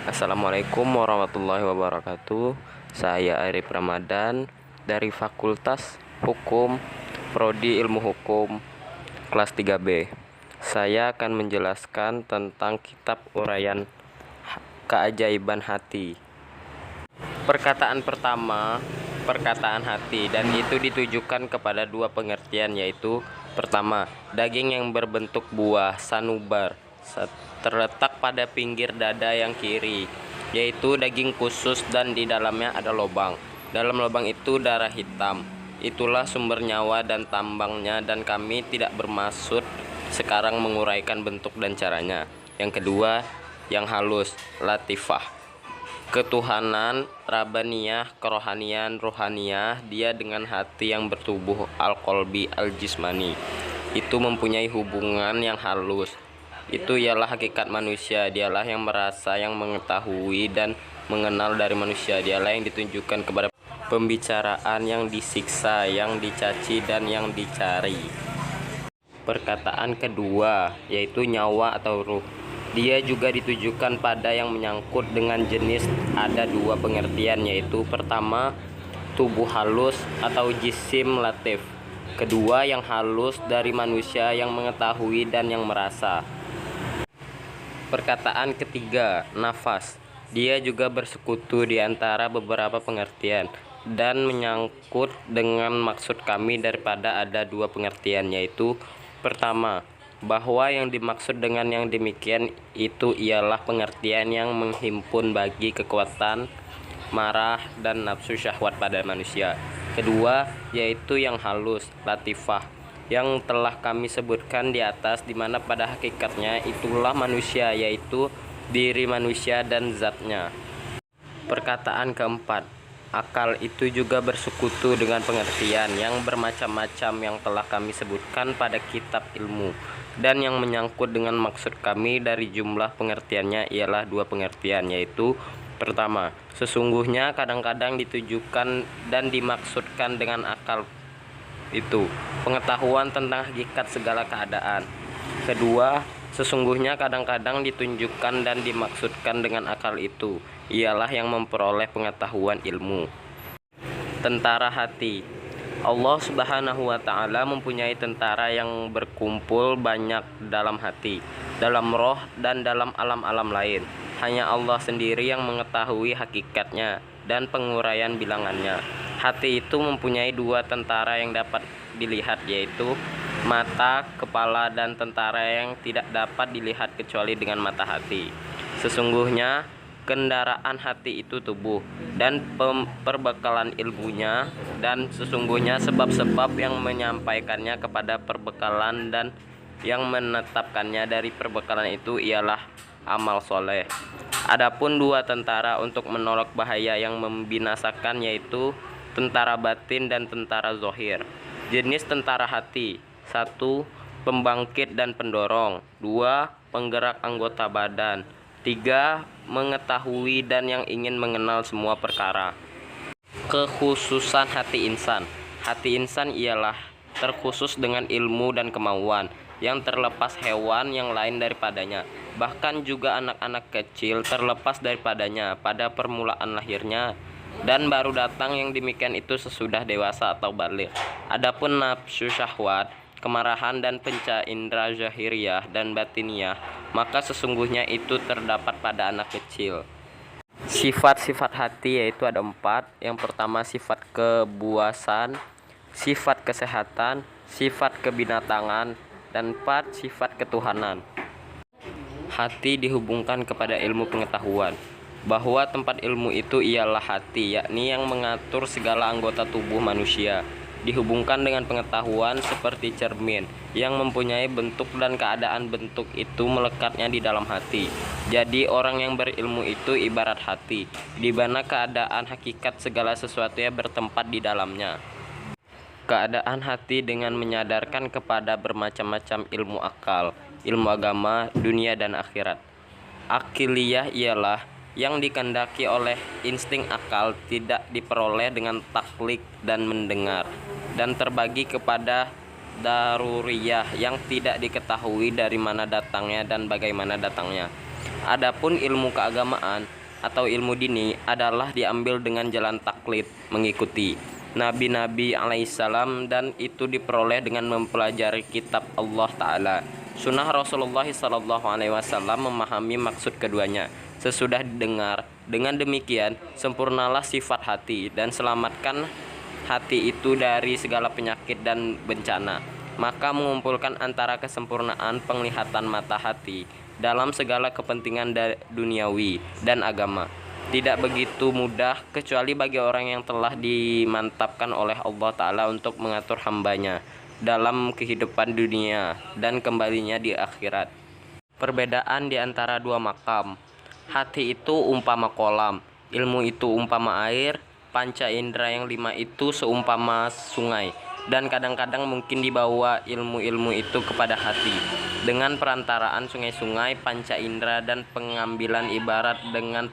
Assalamualaikum warahmatullahi wabarakatuh. Saya Arif Ramadan dari Fakultas Hukum Prodi Ilmu Hukum kelas 3B. Saya akan menjelaskan tentang kitab uraian keajaiban hati. Perkataan pertama, perkataan hati, dan itu ditujukan kepada dua pengertian, yaitu pertama, daging yang berbentuk buah sanubar terletak pada pinggir dada yang kiri, yaitu daging khusus dan di dalamnya ada lubang. Dalam lubang itu darah hitam. Itulah sumber nyawa dan tambangnya, dan kami tidak bermaksud sekarang menguraikan bentuk dan caranya. Yang kedua, yang halus, latifah, ketuhanan, rabaniyah, kerohanian, ruhaniyah. Dia dengan hati yang bertubuh, al-qalbi, al-jismani, itu mempunyai hubungan yang halus. Itu ialah hakikat manusia. Dialah yang merasa, yang mengetahui dan mengenal dari manusia. Dialah yang ditunjukkan kepada pembicaraan, yang disiksa, yang dicaci, dan yang dicari. Perkataan kedua, yaitu nyawa atau ruh. Dia juga ditujukan pada yang menyangkut dengan jenis. Ada dua pengertian, yaitu pertama, tubuh halus atau jisim latif. Kedua, yang halus dari manusia yang mengetahui dan yang merasa. Perkataan ketiga, nafas. Dia juga bersekutu di antara beberapa pengertian dan menyangkut dengan maksud kami daripada ada dua pengertian, yaitu pertama, bahwa yang dimaksud dengan yang demikian itu ialah pengertian yang menghimpun bagi kekuatan marah dan nafsu syahwat pada manusia. Kedua, yaitu yang halus, latifah, yang telah kami sebutkan di atas, di mana pada hakikatnya itulah manusia, yaitu diri manusia dan zatnya. Perkataan keempat, akal, itu juga bersekutu dengan pengertian yang bermacam-macam yang telah kami sebutkan pada kitab ilmu, dan yang menyangkut dengan maksud kami dari jumlah pengertiannya ialah dua pengertian, yaitu pertama, sesungguhnya kadang-kadang ditujukan dan dimaksudkan dengan akal itu pengetahuan tentang hakikat segala keadaan. Kedua, sesungguhnya kadang-kadang ditunjukkan dan dimaksudkan dengan akal itu ialah yang memperoleh pengetahuan ilmu. Tentara hati. Allah Subhanahu wa Ta'ala mempunyai tentara yang berkumpul banyak dalam hati, dalam roh, dan dalam alam-alam lain. Hanya Allah sendiri yang mengetahui hakikatnya dan penguraian bilangannya. Hati itu mempunyai dua tentara yang dapat dilihat, yaitu mata, kepala, dan tentara yang tidak dapat dilihat kecuali dengan mata hati. Sesungguhnya kendaraan hati itu tubuh dan perbekalan ilmunya, dan sesungguhnya sebab-sebab yang menyampaikannya kepada perbekalan dan yang menetapkannya dari perbekalan itu ialah amal soleh. Adapun dua tentara untuk menolak bahaya yang membinasakan, yaitu tentara batin dan tentara zohir. Jenis tentara hati: 1. Pembangkit dan pendorong. 2. Penggerak anggota badan. 3. Mengetahui dan yang ingin mengenal semua perkara. Kekhususan hati insan. Hati insan ialah terkhusus dengan ilmu dan kemauan yang terlepas hewan yang lain daripadanya. Bahkan juga anak-anak kecil terlepas daripadanya pada permulaan lahirnya, dan baru datang yang demikian itu sesudah dewasa atau baligh. Adapun nafsu syahwat, kemarahan, dan panca indera zahiriyah dan batiniyah, maka sesungguhnya itu terdapat pada anak kecil. Sifat-sifat hati yaitu ada 4. Yang pertama, sifat kebuasan, sifat kesehatan, sifat kebinatangan, dan 4. Sifat ketuhanan. Hati dihubungkan kepada ilmu pengetahuan, bahwa tempat ilmu itu ialah hati, yakni yang mengatur segala anggota tubuh manusia. Dihubungkan dengan pengetahuan seperti cermin yang mempunyai bentuk, dan keadaan bentuk itu melekatnya di dalam hati. Jadi orang yang berilmu itu ibarat hati, di mana keadaan hakikat segala sesuatunya bertempat di dalamnya. Keadaan hati dengan menyadarkan kepada bermacam-macam ilmu akal, ilmu agama, dunia, dan akhirat. Akiliyah ialah yang dikehendaki oleh insting akal, tidak diperoleh dengan taklik dan mendengar, dan terbagi kepada daruriyah yang tidak diketahui dari mana datangnya dan bagaimana datangnya. Adapun ilmu keagamaan atau ilmu dini adalah diambil dengan jalan taklid, mengikuti nabi-nabi alaihissalam, dan itu diperoleh dengan mempelajari kitab Allah Ta'ala, sunnah Rasulullah SAW, memahami maksud keduanya sesudah didengar. Dengan demikian sempurnalah sifat hati dan selamatkan hati itu dari segala penyakit dan bencana. Maka mengumpulkan antara kesempurnaan penglihatan mata hati dalam segala kepentingan duniawi dan agama tidak begitu mudah kecuali bagi orang yang telah dimantapkan oleh Allah Ta'ala untuk mengatur hambanya dalam kehidupan dunia dan kembalinya di akhirat. Perbedaan di antara dua makam. Hati itu umpama kolam, ilmu itu umpama air, panca indera yang 5 itu seumpama sungai, dan kadang-kadang mungkin dibawa ilmu-ilmu itu kepada hati dengan perantaraan sungai-sungai, panca indera, dan pengambilan ibarat dengan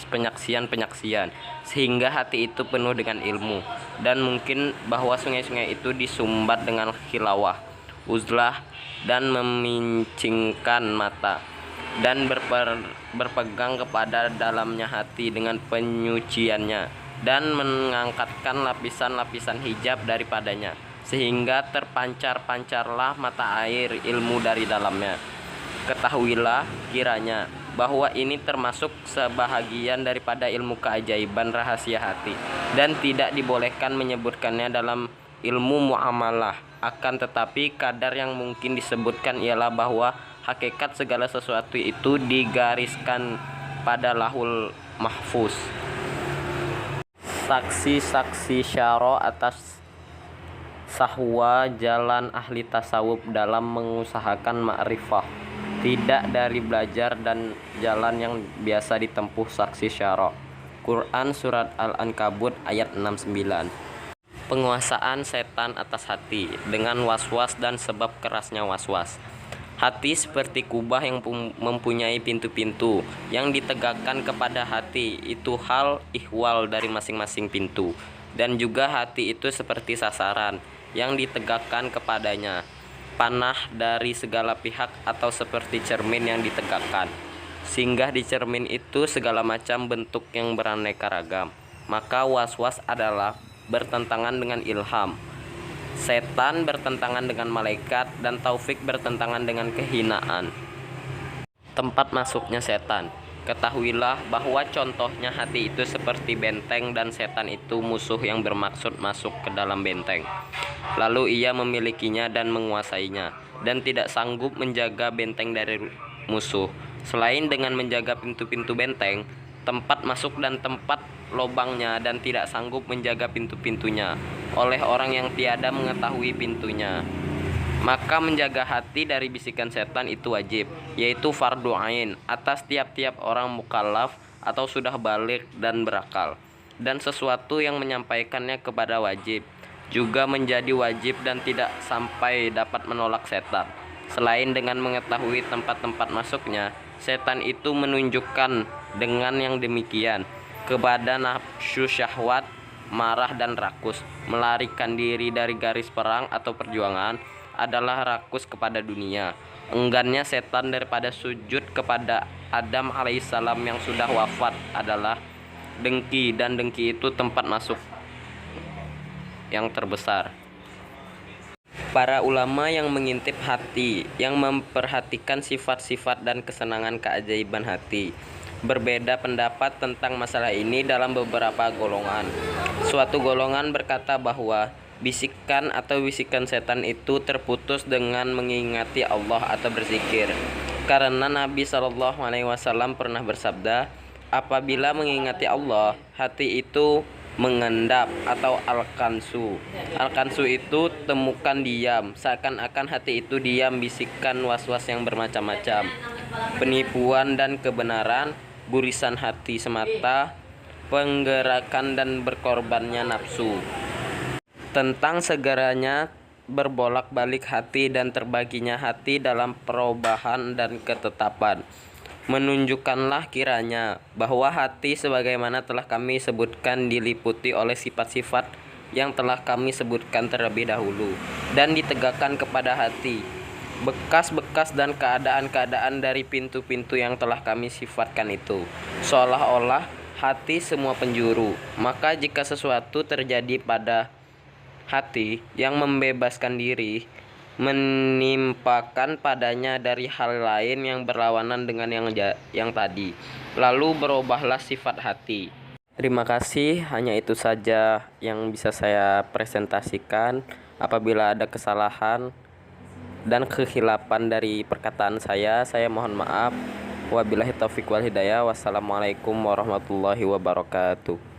penyaksian-penyaksian, sehingga hati itu penuh dengan ilmu. Dan mungkin bahwa sungai-sungai itu disumbat dengan khilawah, uzlah, dan memincingkan mata, dan berpegang kepada dalamnya hati dengan penyuciannya, dan mengangkatkan lapisan-lapisan hijab daripadanya, sehingga terpancar-pancarlah mata air ilmu dari dalamnya. Ketahuilah kiranya bahwa ini termasuk sebahagian daripada ilmu keajaiban rahasia hati, dan tidak dibolehkan menyebutkannya dalam ilmu muamalah. Akan tetapi kadar yang mungkin disebutkan ialah bahwa hakikat segala sesuatu itu digariskan pada lahul mahfuz. Saksi-saksi syaro atas sahwa jalan ahli tasawuf dalam mengusahakan ma'rifah, tidak dari belajar dan jalan yang biasa ditempuh saksi syaro. Quran Surat Al-Ankabut ayat 69. Penguasaan setan atas hati dengan waswas dan sebab kerasnya waswas. Hati seperti kubah yang mempunyai pintu-pintu yang ditegakkan kepada hati, itu hal ihwal dari masing-masing pintu. Dan juga hati itu seperti sasaran yang ditegakkan kepadanya, panah dari segala pihak, atau seperti cermin yang ditegakkan. Singgah di cermin itu segala macam bentuk yang beraneka ragam. Maka waswas adalah bertentangan dengan ilham, setan bertentangan dengan malaikat, dan taufik bertentangan dengan kehinaan. Tempat masuknya setan. Ketahuilah bahwa contohnya hati itu seperti benteng, dan setan itu musuh yang bermaksud masuk ke dalam benteng. Lalu ia memilikinya dan menguasainya, dan tidak sanggup menjaga benteng dari musuh, selain dengan menjaga pintu-pintu benteng, tempat masuk dan tempat lobangnya, dan tidak sanggup menjaga pintu-pintunya oleh orang yang tiada mengetahui pintunya. Maka menjaga hati dari bisikan setan itu wajib, yaitu fardu ain atas tiap-tiap orang mukallaf atau sudah balik dan berakal. Dan sesuatu yang menyampaikannya kepada wajib juga menjadi wajib dan tidak sampai dapat menolak setan. Selain dengan mengetahui tempat-tempat masuknya, setan itu menunjukkan dengan yang demikian kepada nafsu syahwat, marah dan rakus. Melarikan diri dari garis perang atau perjuangan adalah rakus kepada dunia. Enggannya setan daripada sujud kepada Adam alaihissalam yang sudah wafat adalah dengki, dan dengki itu tempat masuk yang terbesar. Para ulama yang mengintip hati, yang memperhatikan sifat-sifat dan kesenangan keajaiban hati, berbeda pendapat tentang masalah ini dalam beberapa golongan. Suatu golongan berkata bahwa bisikan atau bisikan setan itu terputus dengan mengingati Allah atau berzikir, karena Nabi SAW pernah bersabda, apabila mengingati Allah, hati itu mengendap, atau al-kansu. Al-kansu itu temukan diam, seakan-akan hati itu diam, bisikan was-was yang bermacam-macam, penipuan dan kebenaran, burisan hati semata, penggerakan dan berkorbannya nafsu. Tentang segeranya berbolak-balik hati dan terbaginya hati dalam perubahan dan ketetapan. Menunjukkanlah kiranya bahwa hati sebagaimana telah kami sebutkan diliputi oleh sifat-sifat yang telah kami sebutkan terlebih dahulu, dan ditegakkan kepada hati bekas-bekas dan keadaan-keadaan dari pintu-pintu yang telah kami sifatkan itu, seolah-olah hati semua penjuru. Maka jika sesuatu terjadi pada hati yang membebaskan diri, menimpakan padanya dari hal lain yang berlawanan dengan yang tadi, lalu berubahlah sifat hati. Terima kasih, hanya itu saja yang bisa saya presentasikan. Apabila ada kesalahan dan kekhilafan dari perkataan saya mohon maaf. Wabillahi taufiq wal hidayah. Wassalamualaikum warahmatullahi wabarakatuh.